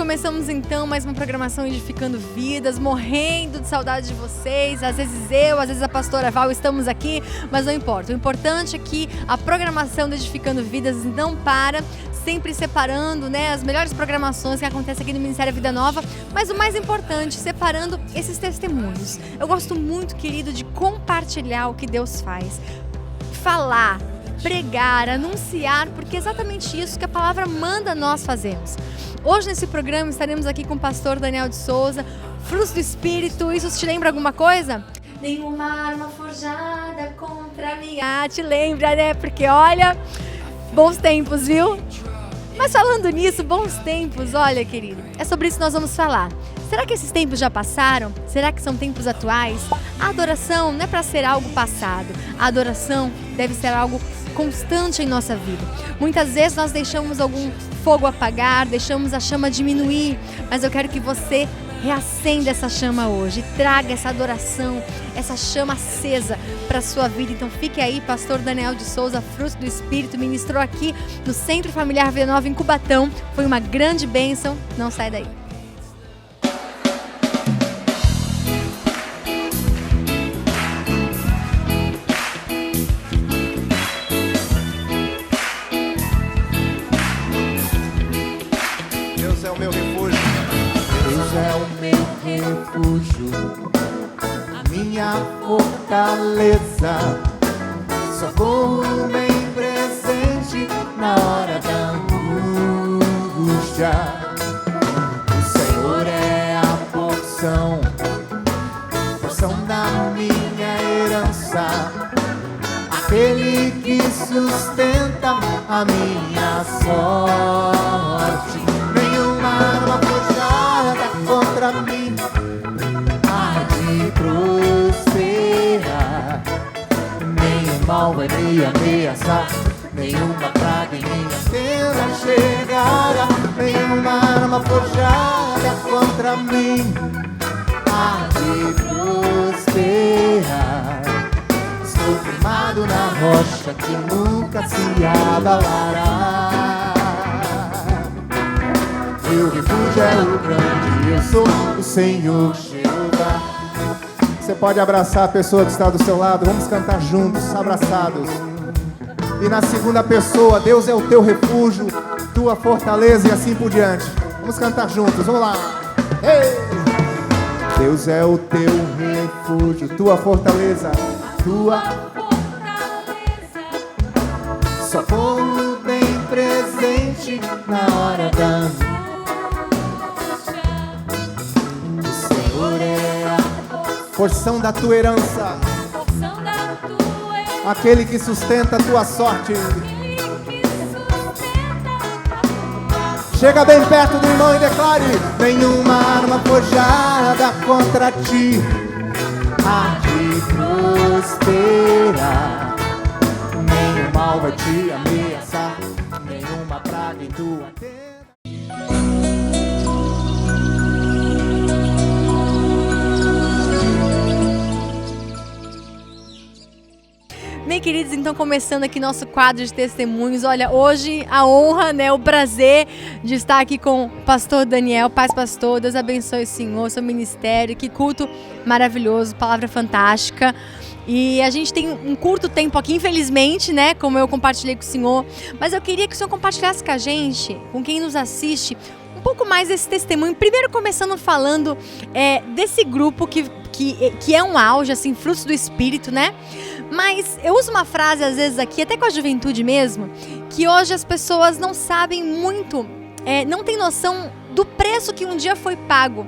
começamos então mais uma programação Edificando Vidas, morrendo de saudade de vocês. Às vezes eu, às vezes a pastora Val estamos aqui, mas não importa. O importante é que a programação do Edificando Vidas não para, sempre separando, né, as melhores programações que acontecem aqui no Ministério Vida Nova, mas o mais importante, separando esses testemunhos. Eu gosto muito, querido, de compartilhar o que Deus faz. Falar, pregar, anunciar, porque é exatamente isso que a palavra manda nós fazermos. Hoje nesse programa estaremos aqui com o pastor Daniel de Souza, frutos do Espírito. Isso te lembra alguma coisa? Nenhuma arma forjada contra mim. Ah, te lembra, né? Porque olha, bons tempos, viu? Mas falando nisso, bons tempos, olha, querido, é sobre isso que nós vamos falar. Será que esses tempos já passaram? Será que são tempos atuais? A adoração não é para ser algo passado. A adoração deve ser algo constante em nossa vida. Muitas vezes nós deixamos algum fogo apagar, deixamos a chama diminuir, mas eu quero que você reacenda essa chama hoje, traga essa adoração, essa chama acesa para a sua vida. Então fique aí, pastor Daniel de Souza, fruto do Espírito, ministrou aqui no Centro Familiar Vida Nova em Cubatão. Foi uma grande bênção, não sai daí. Deus é o meu refúgio. Deus é o meu refúgio, minha fortaleza, socorro bem presente na hora da angústia. O Senhor é a porção da minha herança, aquele que sustenta a minha sorte. Nenhuma arma forjada contra mim há de prosperar, nenhum mal vai me ameaçar, nenhuma praga em minha tenda chegará. Nenhuma arma forjada contra mim há de prosperar. Estou firmado na rocha que nunca se abalará. Meu refúgio é o grande, eu sou o Senhor Jeová. Você pode abraçar a pessoa que está do seu lado. Vamos cantar juntos, abraçados. E na segunda pessoa, Deus é o teu refúgio, tua fortaleza e assim por diante. Vamos cantar juntos, vamos lá. Ei! Deus é o teu refúgio, tua fortaleza, tua socorro bem presente na hora da angústia. O Senhor é a porção da tua herança, aquele que sustenta a tua sorte. Chega bem perto do irmão e declare: nenhuma arma forjada contra ti há de prosperar, nenhum mal vai te ameaçar, nenhuma praga em tua tenda. Bem, queridos, então começando aqui nosso quadro de testemunhos. Olha, hoje a honra, né, o prazer de estar aqui com o pastor Daniel. Paz, pastor, Deus abençoe o senhor, seu ministério, que culto maravilhoso, palavra fantástica. E a gente tem um curto tempo aqui, infelizmente, né, como eu compartilhei com o senhor, mas eu queria que o senhor compartilhasse com a gente, com quem nos assiste, um pouco mais desse testemunho. Primeiro começando falando desse grupo que é um auge, assim, frutos do Espírito, né? Mas eu uso uma frase às vezes aqui, até com a juventude mesmo, que hoje as pessoas não sabem muito, não tem noção do preço que um dia foi pago.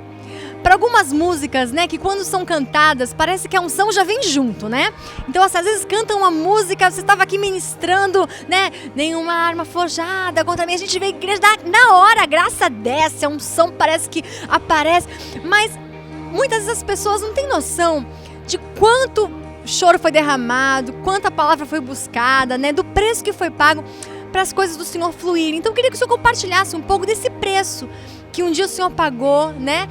Para algumas músicas, né, que quando são cantadas, parece que a unção já vem junto, né? Então, às vezes cantam uma música, você estava aqui ministrando, né? Nenhuma arma forjada contra mim. A gente vê a igreja, na hora, a graça desce, a unção parece que aparece. Mas muitas vezes as pessoas não têm noção de quanto choro foi derramado, quanta palavra foi buscada, né? Do preço que foi pago para as coisas do Senhor fluírem. Então eu queria que o Senhor compartilhasse um pouco desse preço que um dia o Senhor pagou, né?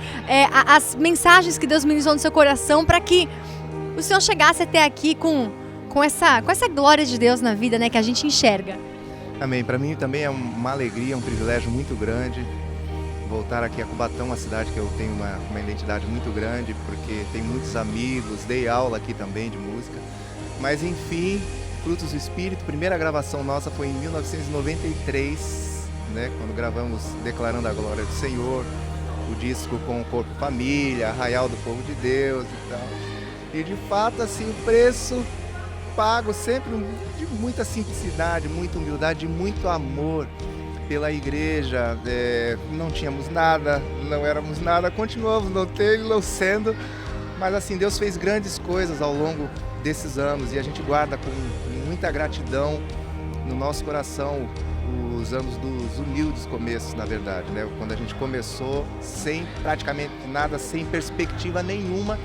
As mensagens que Deus ministrou no seu coração para que o Senhor chegasse até aqui com essa glória de Deus na vida, né? Que a gente enxerga. Amém. Para mim também é uma alegria, um privilégio muito grande voltar aqui a Cubatão, uma cidade que eu tenho uma identidade muito grande, porque tem muitos amigos, dei aula aqui também de música. Mas enfim, Frutos do Espírito, primeira gravação nossa foi em 1993, né, quando gravamos Declarando a Glória do Senhor, o disco com o Corpo Família, Arraial do Povo de Deus e tal. E de fato, assim, o preço pago sempre de muita simplicidade, muita humildade, muito amor pela igreja. Não tínhamos nada, não éramos nada, continuamos não tendo, não sendo, mas assim, Deus fez grandes coisas ao longo desses anos e a gente guarda com muita gratidão no nosso coração os anos dos humildes começos, na verdade, né? Quando a gente começou sem praticamente nada, sem perspectiva nenhuma,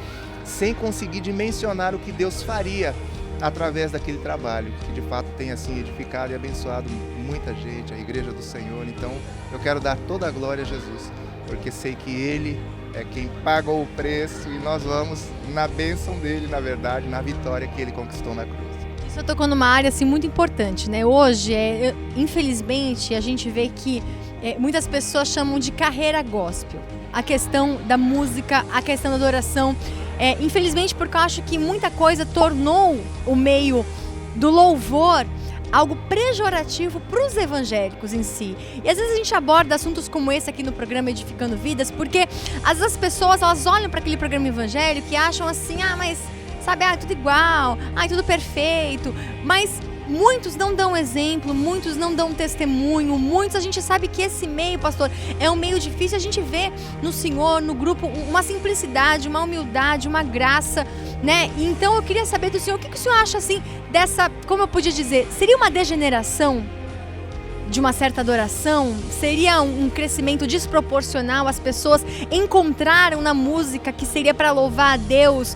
sem conseguir dimensionar o que Deus faria através daquele trabalho, que de fato tem assim edificado e abençoado muita gente, a Igreja do Senhor. Então eu quero dar toda a glória a Jesus, porque sei que Ele é quem pagou o preço e nós vamos na bênção dele, na verdade, na vitória que Ele conquistou na cruz. Isso tocou numa área assim, muito importante, né? Hoje, infelizmente, a gente vê que muitas pessoas chamam de carreira gospel a questão da música, a questão da adoração. Infelizmente, porque eu acho que muita coisa tornou o meio do louvor algo pejorativo para os evangélicos em si. E às vezes a gente aborda assuntos como esse aqui no programa Edificando Vidas, porque às vezes as pessoas elas olham para aquele programa evangélico e acham assim, mas sabe, tudo igual, tudo perfeito, mas muitos não dão exemplo, muitos não dão testemunho, muitos a gente sabe que esse meio, pastor, é um meio difícil. A gente vê no Senhor, no grupo, uma simplicidade, uma humildade, uma graça, né? Então eu queria saber do Senhor, o que o Senhor acha assim dessa, como eu podia dizer, seria uma degeneração de uma certa adoração? Seria um crescimento desproporcional? As pessoas encontraram na música que seria para louvar a Deus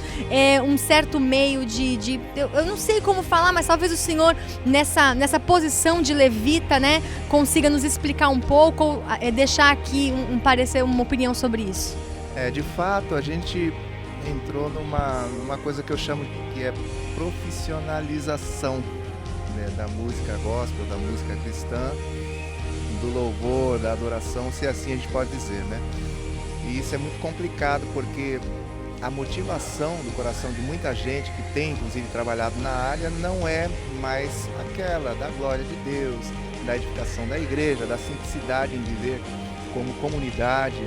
um certo meio de eu não sei como falar, mas talvez o Senhor nessa posição de levita, né, consiga nos explicar um pouco ou deixar aqui um parecer, uma opinião sobre isso. De fato, a gente entrou numa coisa que eu chamo que é profissionalização, né, da música gospel, da música cristã, do louvor, da adoração, se assim a gente pode dizer, né? E isso é muito complicado porque a motivação do coração de muita gente que tem, inclusive, trabalhado na área, não é mais aquela da glória de Deus, da edificação da igreja, da simplicidade em viver como comunidade,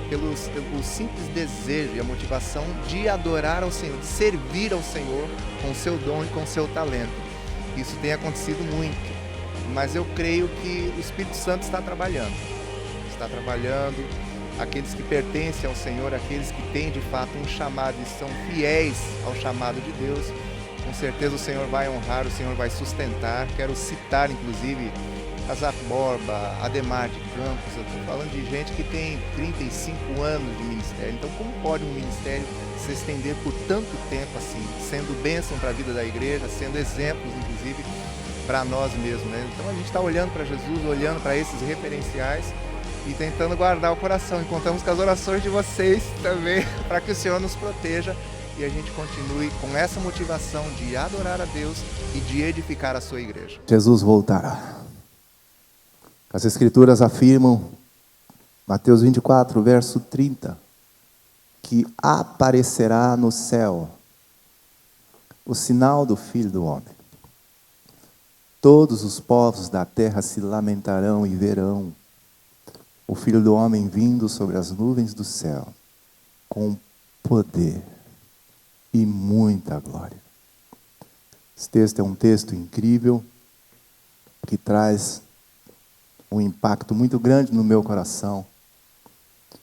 pelo simples desejo e a motivação de adorar ao Senhor, de servir ao Senhor com o seu dom e com o seu talento. Isso tem acontecido muito, mas eu creio que o Espírito Santo está trabalhando, aqueles que pertencem ao Senhor, aqueles que têm de fato um chamado e são fiéis ao chamado de Deus, com certeza o Senhor vai honrar, o Senhor vai sustentar. Quero citar inclusive Azaf Borba, Ademar de Campos. Eu estou falando de gente que tem 35 anos de ministério, então como pode um ministério se estender por tanto tempo assim, sendo bênção para a vida da igreja, sendo exemplos inclusive para nós mesmos, né? Então a gente está olhando para Jesus, olhando para esses referenciais e tentando guardar o coração. E contamos com as orações de vocês também, para que o Senhor nos proteja e a gente continue com essa motivação de adorar a Deus e de edificar a sua igreja. Jesus voltará. As Escrituras afirmam, Mateus 24, verso 30, que aparecerá no céu o sinal do Filho do Homem. Todos os povos da terra se lamentarão e verão o Filho do Homem vindo sobre as nuvens do céu, com poder e muita glória. Esse texto é um texto incrível, que traz um impacto muito grande no meu coração.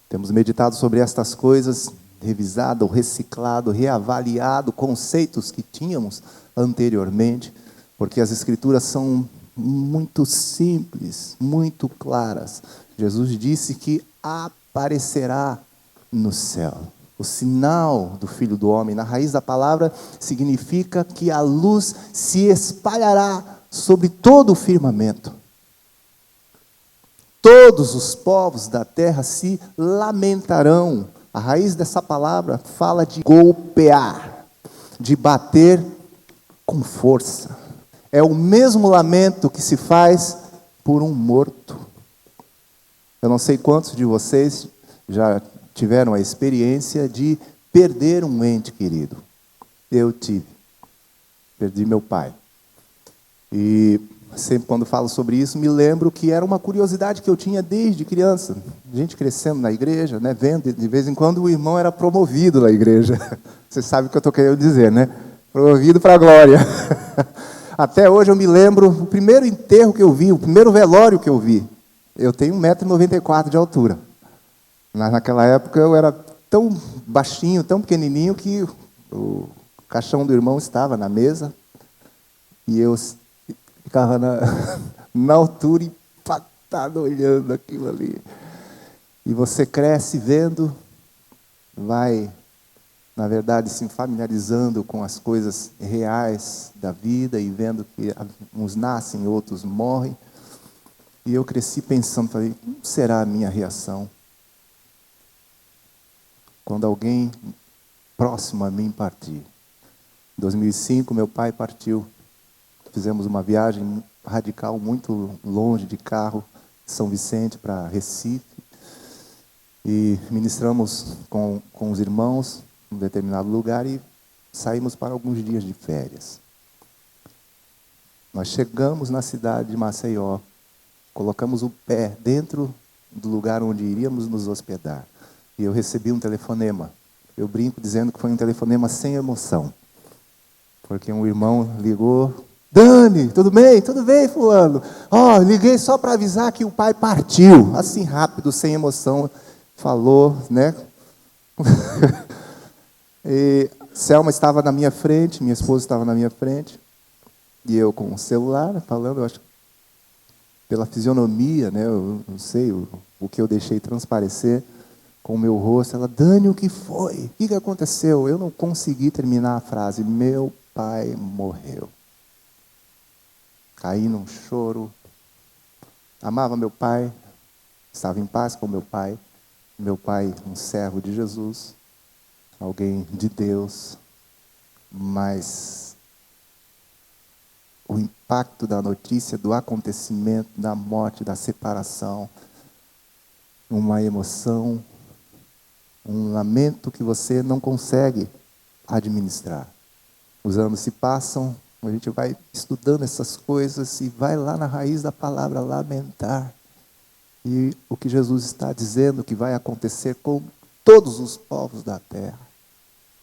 Temos meditado sobre estas coisas, revisado, reciclado, reavaliado conceitos que tínhamos anteriormente, porque as Escrituras são muito simples, muito claras. Jesus disse que aparecerá no céu o sinal do Filho do Homem. Na raiz da palavra significa que a luz se espalhará sobre todo o firmamento. Todos os povos da terra se lamentarão. A raiz dessa palavra fala de golpear, de bater com força. É o mesmo lamento que se faz por um morto. Eu não sei quantos de vocês já tiveram a experiência de perder um ente querido. Eu tive. Perdi meu pai. E sempre quando falo sobre isso, me lembro que era uma curiosidade que eu tinha desde criança. A gente crescendo na igreja, né, vendo, de vez em quando o irmão era promovido na igreja. Você sabe o que eu estou querendo dizer, né? Promovido para a glória. Até hoje eu me lembro, o primeiro enterro que eu vi, o primeiro velório que eu vi. Eu tenho 1,94 m de altura. Naquela época eu era tão baixinho, tão pequenininho, que o caixão do irmão estava na mesa e eu ficava na altura, empatado, olhando aquilo ali. E você cresce vendo, vai, na verdade, se familiarizando com as coisas reais da vida e vendo que uns nascem, outros morrem. E eu cresci pensando, falei, como será a minha reação quando alguém próximo a mim partir? Em 2005, meu pai partiu. Fizemos uma viagem radical muito longe de carro, de São Vicente para Recife. E ministramos com os irmãos em um determinado lugar e saímos para alguns dias de férias. Nós chegamos na cidade de Maceió, colocamos o pé dentro do lugar onde iríamos nos hospedar. E eu recebi um telefonema. Eu brinco dizendo que foi um telefonema sem emoção. Porque um irmão ligou: Dani, tudo bem? Tudo bem, fulano? Liguei só para avisar que o pai partiu. Assim, rápido, sem emoção, falou, né? E Selma estava na minha frente, minha esposa estava na minha frente. E eu com o celular, falando, eu acho, pela fisionomia, né? Eu não sei o que eu deixei transparecer com o meu rosto. Ela: Dani, o que foi? O que aconteceu? Eu não consegui terminar a frase. Meu pai morreu. Caí num choro. Amava meu pai, estava em paz com meu pai. Meu pai, um servo de Jesus, alguém de Deus, mas o impacto da notícia, do acontecimento, da morte, da separação, uma emoção, um lamento que você não consegue administrar. Os anos se passam, a gente vai estudando essas coisas e vai lá na raiz da palavra lamentar. E o que Jesus está dizendo que vai acontecer com todos os povos da terra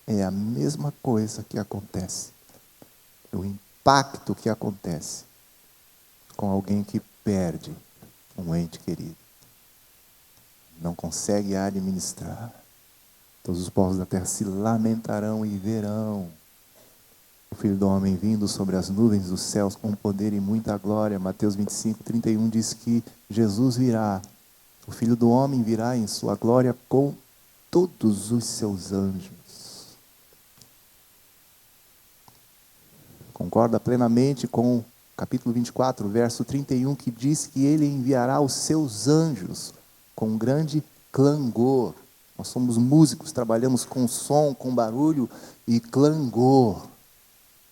é a mesma coisa que acontece. O impacto que acontece com alguém que perde um ente querido. Não consegue administrar. Todos os povos da terra se lamentarão e verão o Filho do Homem vindo sobre as nuvens dos céus com poder e muita glória. Mateus 25:31 diz que Jesus virá, o Filho do Homem virá em sua glória com todos os seus anjos. Concorda plenamente com o capítulo 24, verso 31, que diz que ele enviará os seus anjos com grande clangor. Nós somos músicos, trabalhamos com som, com barulho e clangor.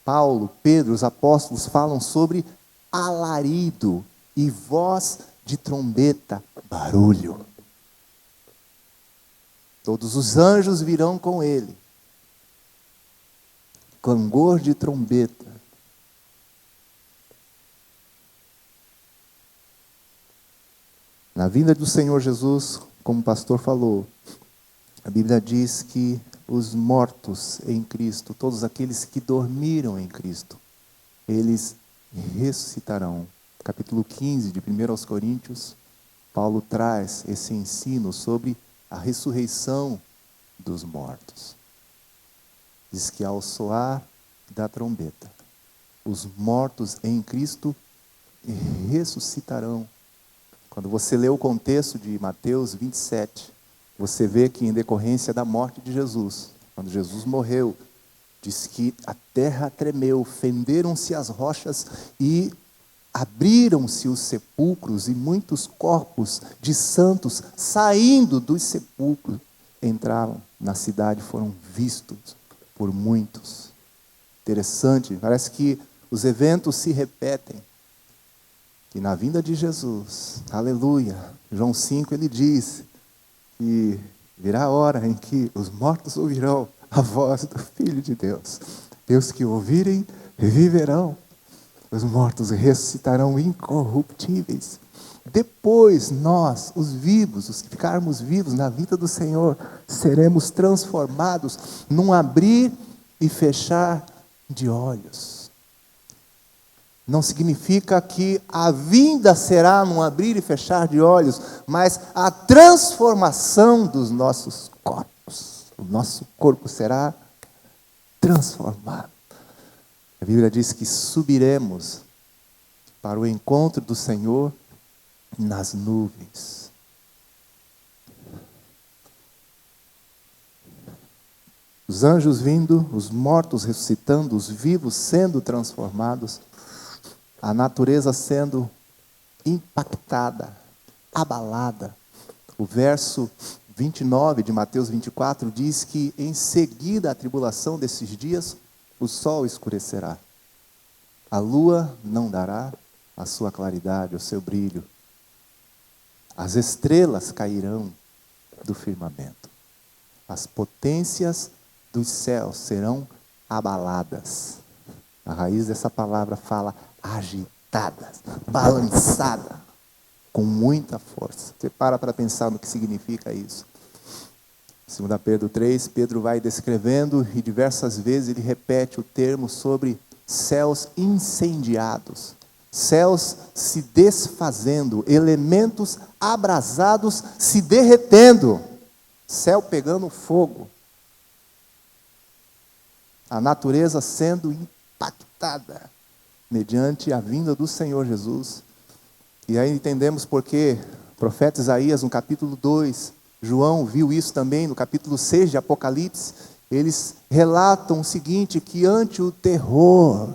Paulo, Pedro, os apóstolos falam sobre alarido e voz de trombeta, barulho. Todos os anjos virão com ele. Clangor de trombeta. Na vinda do Senhor Jesus, como o pastor falou, a Bíblia diz que os mortos em Cristo, todos aqueles que dormiram em Cristo, eles ressuscitarão. Capítulo 15 de 1 aos Coríntios, Paulo traz esse ensino sobre a ressurreição dos mortos. Diz que ao soar da trombeta, os mortos em Cristo ressuscitarão. Quando você lê o contexto de Mateus 27, você vê que em decorrência da morte de Jesus, quando Jesus morreu, diz que a terra tremeu, fenderam-se as rochas e abriram-se os sepulcros, e muitos corpos de santos saindo dos sepulcros entraram na cidade, foram vistos por muitos. Interessante, parece que os eventos se repetem. que na vinda de Jesus, aleluia, João 5 ele diz que virá a hora em que os mortos ouvirão a voz do Filho de Deus. E os que ouvirem viverão. Os mortos ressuscitarão incorruptíveis. Depois nós, os vivos, os que ficarmos vivos na vida do Senhor, seremos transformados num abrir e fechar de olhos. Não significa que a vinda será num abrir e fechar de olhos, mas a transformação dos nossos corpos. O nosso corpo será transformado. A Bíblia diz que subiremos para o encontro do Senhor nas nuvens. Os anjos vindo, os mortos ressuscitando, os vivos sendo transformados, a natureza sendo impactada, abalada. O verso 29 de Mateus 24 diz que em seguida à tribulação desses dias, o sol escurecerá. A lua não dará a sua claridade, o seu brilho. As estrelas cairão do firmamento. As potências dos céus serão abaladas. A raiz dessa palavra fala agitadas, balançada, com muita força. Você para pensar no que significa isso. 2 Pedro 3, Pedro vai descrevendo e diversas vezes ele repete o termo sobre céus incendiados, céus se desfazendo, elementos abrasados se derretendo, céu pegando fogo, a natureza sendo impactada mediante a vinda do Senhor Jesus. E aí entendemos porque o profeta Isaías no capítulo 2, João viu isso também no capítulo 6 de Apocalipse. Eles relatam o seguinte, que ante o terror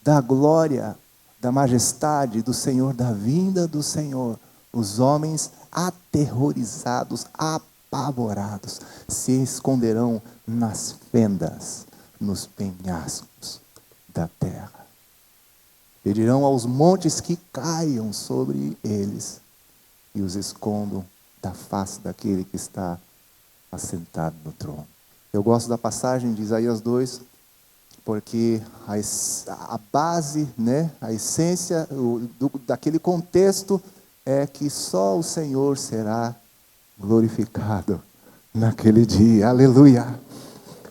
da glória, da majestade do Senhor, da vinda do Senhor, os homens aterrorizados, apavorados, se esconderão nas fendas, nos penhascos da terra. Pedirão aos montes que caiam sobre eles e os escondam da face daquele que está assentado no trono. Eu gosto da passagem de Isaías 2, porque a base, né, a essência daquele contexto é que só o Senhor será glorificado naquele dia. Aleluia!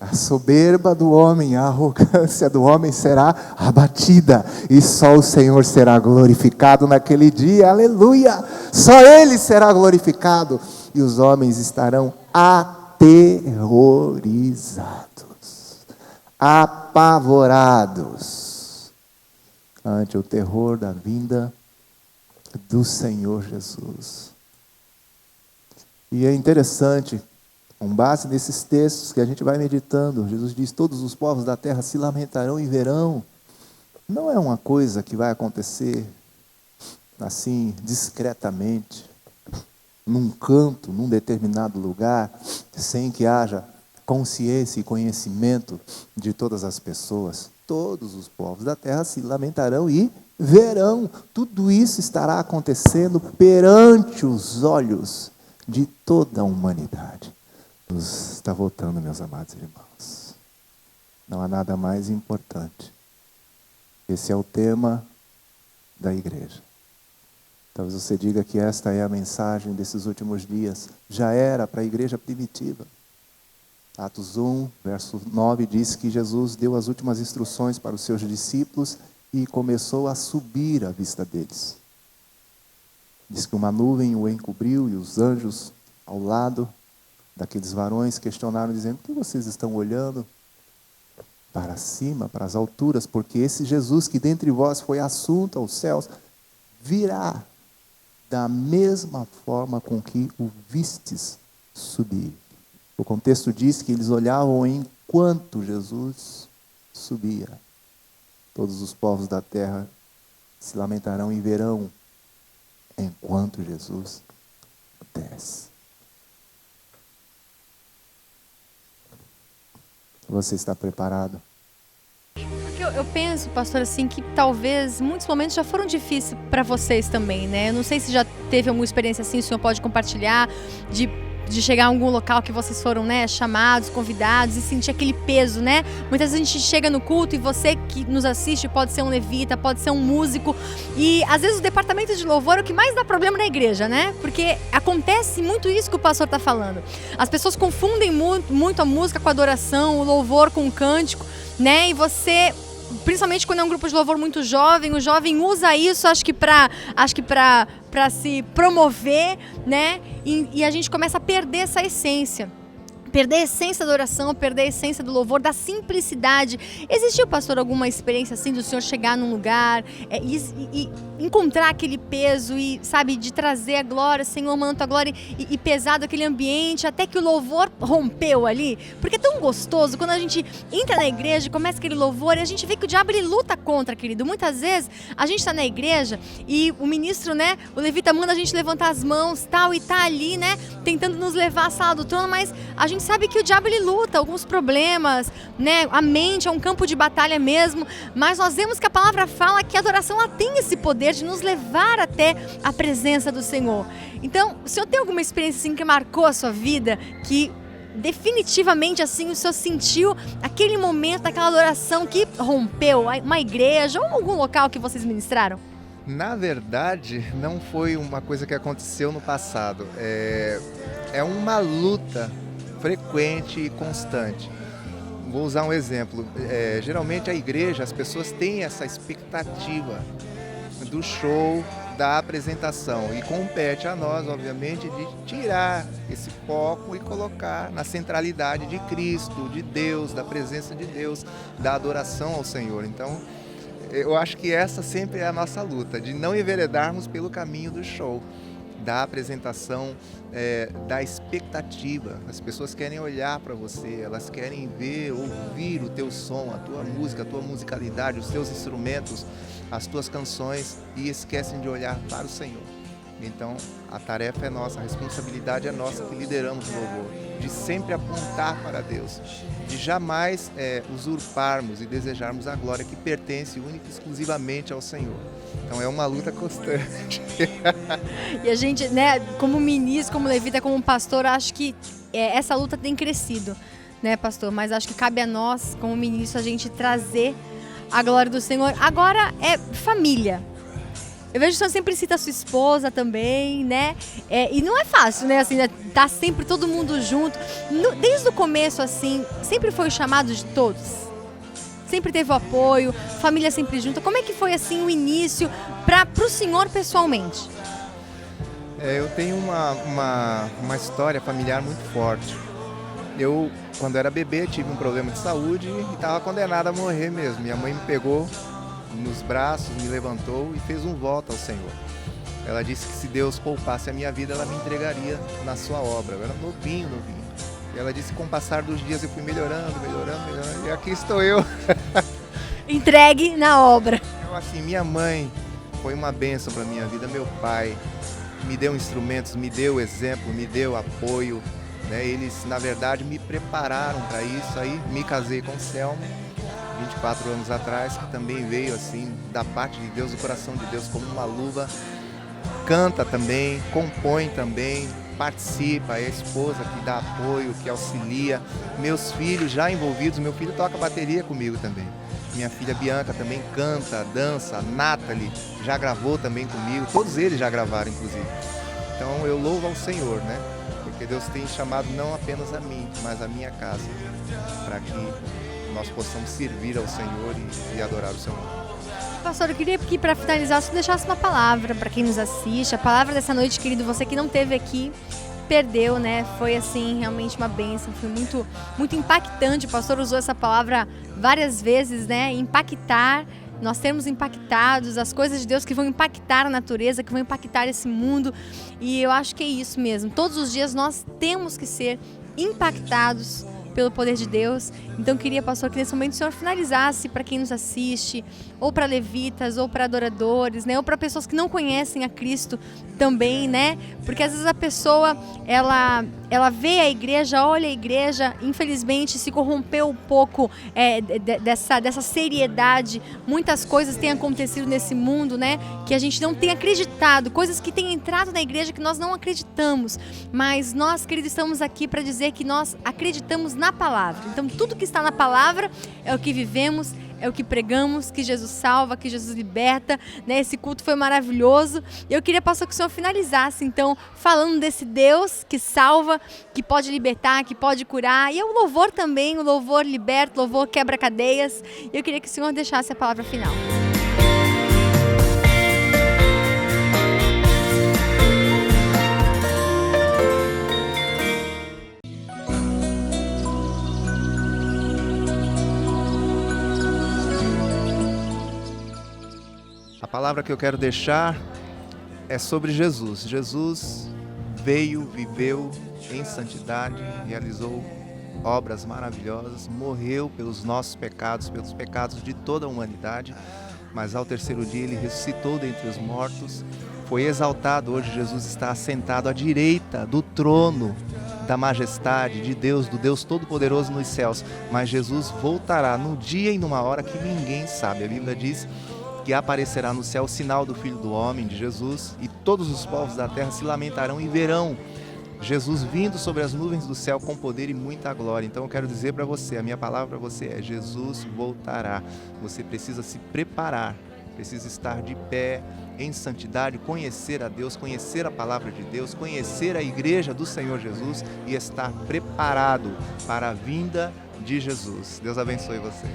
A soberba do homem, a arrogância do homem será abatida, e só o Senhor será glorificado naquele dia. Aleluia! Só Ele será glorificado, e os homens estarão aterrorizados, apavorados ante o terror da vinda do Senhor Jesus. E é interessante, com base nesses textos que a gente vai meditando, Jesus diz, todos os povos da terra se lamentarão e verão. Não é uma coisa que vai acontecer assim, discretamente, num canto, num determinado lugar, sem que haja consciência e conhecimento de todas as pessoas. Todos os povos da terra se lamentarão e verão. Tudo isso estará acontecendo perante os olhos de toda a humanidade. Jesus está voltando, meus amados irmãos. Não há nada mais importante. Esse é o tema da igreja. Talvez você diga que esta é a mensagem desses últimos dias. Já era para a igreja primitiva. Atos 1, verso 9, diz que Jesus deu as últimas instruções para os seus discípulos e começou a subir à vista deles. Diz que uma nuvem o encobriu e os anjos ao lado daqueles varões questionaram, dizendo, por que vocês estão olhando para cima, para as alturas? Porque esse Jesus que dentre vós foi assunto aos céus, virá da mesma forma com que o vistes subir. O contexto diz que eles olhavam enquanto Jesus subia. Todos os povos da terra se lamentarão e verão enquanto Jesus desce. Você está preparado? Eu penso, pastor, assim, que talvez muitos momentos já foram difíceis para vocês também, né? Eu não sei se já teve alguma experiência assim, o senhor pode compartilhar, de chegar a algum local que vocês foram, né, chamados, convidados e sentir aquele peso, né? Muitas vezes a gente chega no culto e você que nos assiste pode ser um levita, pode ser um músico e às vezes o departamento de louvor é o que mais dá problema na igreja, né? Porque acontece muito isso que o pastor está falando. As pessoas confundem muito a música com a adoração, o louvor com o cântico, né? E você, principalmente quando é um grupo de louvor muito jovem, o jovem usa isso, acho que para se promover, né? E a gente começa a perder essa essência. Perder a essência da oração, perder a essência do louvor, da simplicidade. Existiu, pastor, alguma experiência assim do senhor chegar num lugar e encontrar aquele peso e, sabe, de trazer a glória, Senhor, manda tua glória e pesado aquele ambiente, até que o louvor rompeu ali? Porque é tão gostoso quando a gente entra na igreja e começa aquele louvor e a gente vê que o diabo ele luta contra, querido. Muitas vezes a gente está na igreja e o ministro, né, o levita manda a gente levantar as mãos tal, e tá ali, né, tentando nos levar à sala do trono, mas a gente sabe que o diabo ele luta, alguns problemas, né? A mente é um campo de batalha mesmo, mas nós vemos que a palavra fala que a adoração ela tem esse poder de nos levar até a presença do Senhor. Então, o senhor tem alguma experiência assim que marcou a sua vida, que definitivamente assim o senhor sentiu aquele momento, aquela adoração que rompeu uma igreja ou algum local que vocês ministraram? Na verdade, não foi uma coisa que aconteceu no passado. É uma luta frequente e constante. Vou usar um exemplo. Geralmente a igreja, as pessoas têm essa expectativa do show, da apresentação, e compete a nós, obviamente, de tirar esse foco e colocar na centralidade de Cristo, de Deus, da presença de Deus, da adoração ao Senhor. Então, eu acho que essa sempre é a nossa luta, de não enveredarmos pelo caminho do show, da apresentação, da expectativa. As pessoas querem olhar para você, elas querem ver, ouvir o teu som, a tua música, a tua musicalidade, os teus instrumentos, as tuas canções, e esquecem de olhar para o Senhor. Então, a tarefa é nossa, a responsabilidade é nossa que lideramos o louvor, de sempre apontar para Deus, de jamais usurparmos e desejarmos a glória que pertence única e exclusivamente ao Senhor. Então é uma luta constante. E a gente, né, como ministro, como levita, como pastor, acho que essa luta tem crescido, né, pastor? Mas acho que cabe a nós, como ministro, a gente trazer a glória do Senhor. Agora é família. Eu vejo que o senhor sempre cita a sua esposa também, né? E não é fácil, né? Assim, tá sempre todo mundo junto. Desde o começo, assim, sempre foi o chamado de todos. Sempre teve o apoio, família sempre junto. Como é que foi, assim, o início pro senhor pessoalmente? Eu tenho uma história familiar muito forte. Eu, quando era bebê, tive um problema de saúde e estava condenado a morrer mesmo. Minha mãe me pegou nos braços, me levantou e fez um voto ao Senhor. Ela disse que se Deus poupasse a minha vida, ela me entregaria na sua obra. Eu era novinho. E ela disse que com o passar dos dias eu fui melhorando, e aqui estou eu. Entregue na obra. Então, assim, minha mãe foi uma bênção para a minha vida, meu pai me deu instrumentos, me deu exemplo, me deu apoio, né? Eles, na verdade, me prepararam para isso. Aí me casei com o Selma, 24 anos atrás, que também veio assim da parte de Deus, do coração de Deus, como uma luva. Canta também, compõe também, participa, é a esposa que dá apoio, que auxilia. Meus filhos já envolvidos, meu filho toca bateria comigo também. Minha filha Bianca também canta, dança, Nathalie já gravou também comigo, todos eles já gravaram inclusive. Então eu louvo ao Senhor, né? Porque Deus tem chamado não apenas a mim, mas a minha casa, para que nós possamos servir ao Senhor e adorar o seu nome. Pastor, eu queria que para finalizar, você deixasse uma palavra para quem nos assiste. A palavra dessa noite, querido, você que não esteve aqui, perdeu, né? Foi assim, realmente uma bênção, foi muito, muito impactante. O pastor usou essa palavra várias vezes, né? Impactar, nós sermos impactados, as coisas de Deus que vão impactar a natureza, que vão impactar esse mundo. E eu acho que é isso mesmo. Todos os dias nós temos que ser impactados pelo poder de Deus. Então queria, pastor, que nesse momento o senhor finalizasse para quem nos assiste, ou para levitas, ou para adoradores, né? Ou para pessoas que não conhecem a Cristo também, né? Porque às vezes a pessoa, ela ela vê a igreja, olha a igreja, infelizmente se corrompeu um pouco dessa seriedade. Muitas coisas têm acontecido nesse mundo, né? Que a gente não tem acreditado, coisas que têm entrado na igreja que nós não acreditamos. Mas nós, queridos, estamos aqui para dizer que nós acreditamos na palavra. Então tudo que está na palavra é o que vivemos, é o que pregamos, que Jesus salva, que Jesus liberta, né? Esse culto foi maravilhoso. Eu queria, pastor, que o senhor finalizasse, então, falando desse Deus que salva, que pode libertar, que pode curar. E o louvor também, o louvor liberta, o louvor quebra cadeias. Eu queria que o senhor deixasse a palavra final. A palavra que eu quero deixar é sobre Jesus. Jesus veio, viveu em santidade, realizou obras maravilhosas, morreu pelos nossos pecados, pelos pecados de toda a humanidade, mas ao terceiro dia ele ressuscitou dentre os mortos, foi exaltado. Hoje Jesus está assentado à direita do trono da majestade de Deus, do Deus Todo-Poderoso nos céus, mas Jesus voltará num dia e numa hora que ninguém sabe. A Bíblia diz que aparecerá no céu o sinal do Filho do Homem, de Jesus, e todos os povos da terra se lamentarão e verão Jesus vindo sobre as nuvens do céu com poder e muita glória. Então eu quero dizer para você, a minha palavra para você é: Jesus voltará. Você precisa se preparar, precisa estar de pé em santidade, conhecer a Deus, conhecer a palavra de Deus, conhecer a igreja do Senhor Jesus e estar preparado para a vinda de Jesus. Deus abençoe você.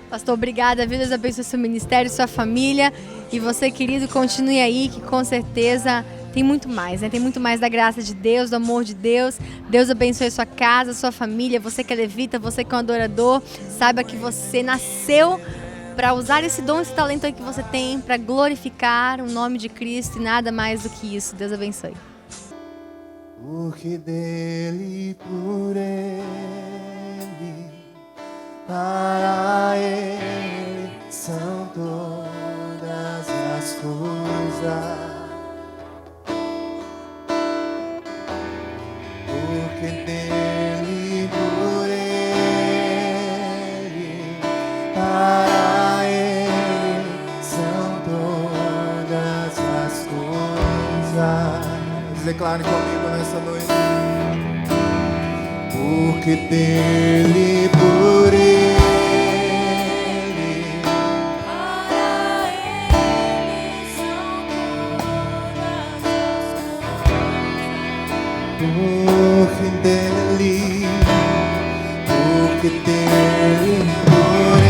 Pastor, obrigada, viu? Deus abençoe seu ministério, sua família. E você, querido, continue aí, que com certeza tem muito mais, né? Tem muito mais da graça de Deus, do amor de Deus. Deus abençoe sua casa, sua família. Você que é levita, você que é um adorador, saiba que você nasceu para usar esse dom, esse talento aí que você tem, para glorificar o nome de Cristo e nada mais do que isso. Deus abençoe. Porque dele, por ele, para ele são todas as coisas. Porque dele, por ele, para ele são todas as coisas. Declare comigo nessa noite. Porque dele, por ele, para ele são todas as coisas. Porque dele, por